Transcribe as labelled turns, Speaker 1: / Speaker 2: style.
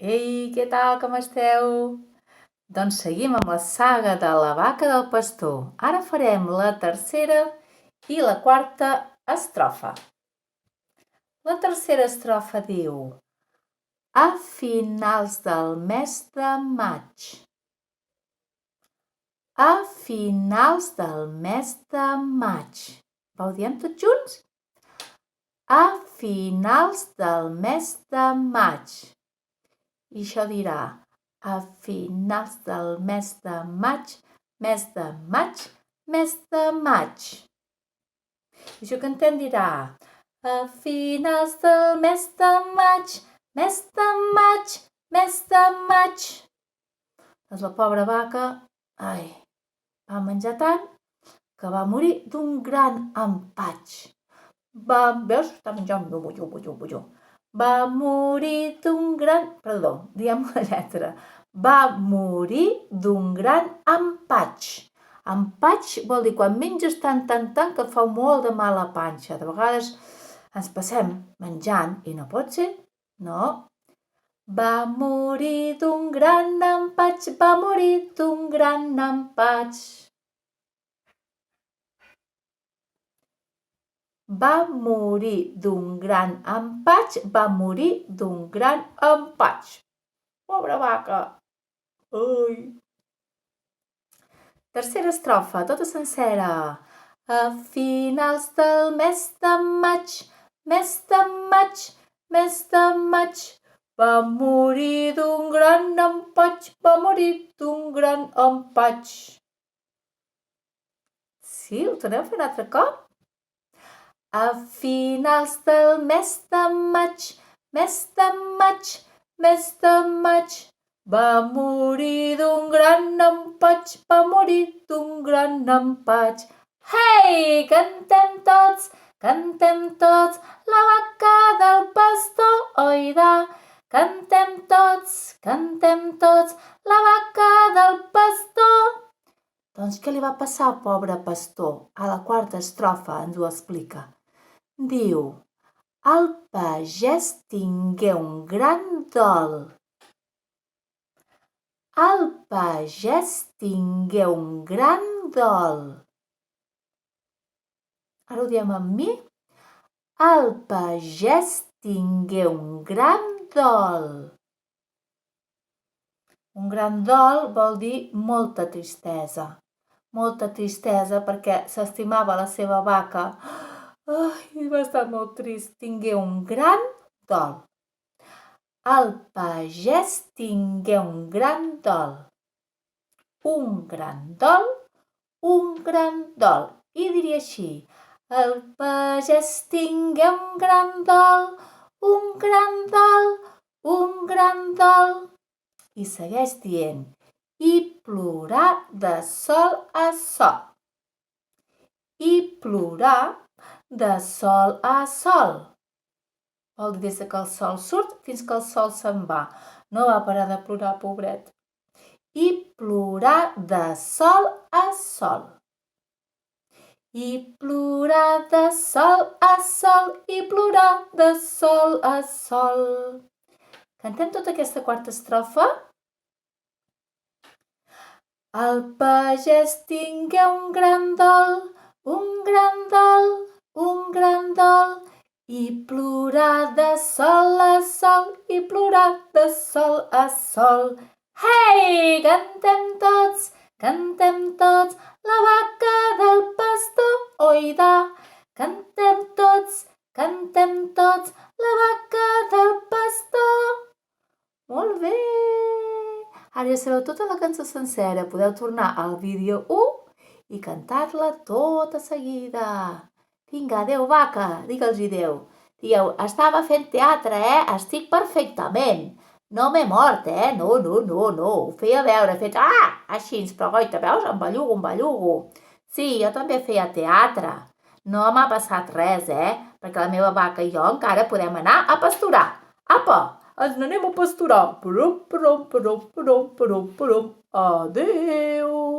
Speaker 1: Ei, què tal, com esteu? Doncs seguim amb la saga de la vaca del pastor. Ara farem la tercera i la quarta estrofa. La tercera estrofa diu: a finals del mes de maig. A finals del mes de maig. Ho diem tots junts? A finals del mes de maig. I això dirà: a finals del mes de maig, mes de maig, mes de maig. I això que cantem dirà: a finals del mes de maig, mes de maig, mes de maig. Doncs la pobra vaca, va menjar tant que va morir d'un gran empatx. Veus? Està menjant bulló. Va morir d'un gran... Perdó, diem la lletra. Va morir d'un gran empatx. Empatx vol dir quan menges tant que fa molt de mal a panxa. De vegades ens passem menjant i no pot ser, no. Va morir d'un gran empatx, va morir d'un gran empatx. Va morir d'un gran empatx, va morir d'un gran empatx. Pobra vaca. Ai. Tercera estrofa, tota sencera. A finals del mes de maig, mes de maig, mes de maig, va morir d'un gran empatx, va morir d'un gran empatx. Sí, ho tornem a fer un altre cop? A finals del mes de maig, mes de maig, mes de maig, va morir d'un gran empatx, va morir d'un gran empatx. Hei, cantem tots, la vaca del pastor, oida. Cantem tots, la vaca del pastor. Doncs què li va passar al pobre pastor? A la quarta estrofa ens ho explica. Diu: el pagès tingué un gran dol. El pagès tingué un gran dol. Ara ho diem amb mi. El pagès tingué un gran dol. Un gran dol vol dir molta tristesa. Molta tristesa perquè s'estimava la seva vaca. Ai, va estar molt trist. Tingué un gran dol. El pagès tingué un gran dol. Un gran dol, un gran dol. I diria així: el pagès tingué un gran dol, un gran dol, un gran dol. I segueix dient: i plorar de sol a sol. I plorar de sol a sol. Vol dir des que el sol surt fins que el sol se'n va. No va parar de plorar, pobret. I plorar de sol a sol. I plorar de sol a sol, i plorar de sol a sol. Cantem tota aquesta quarta estrofa? El pagès tingué un gran dol, un gran dol, un gran dol, i plorar de sol a sol, i plorar de sol a sol. Hei, cantem tots, la vaca del pastor, oida. Cantem tots, la vaca del pastor. Molt bé! Ara ja sabeu tota la cançó sencera. Podeu tornar al vídeo 1 i cantar-la tota seguida. Vinga, adeu, vaca, digue'ls-hi adeu. Digueu: estava fent teatre, estic perfectament. No m'he mort, no. Ho feia veure, així, però goita, veus? Em bellugo. Sí, jo també feia teatre. No m'ha passat res, perquè la meva vaca i jo encara podem anar a pasturar. Apa, ens n'anem a pasturar. Adéu.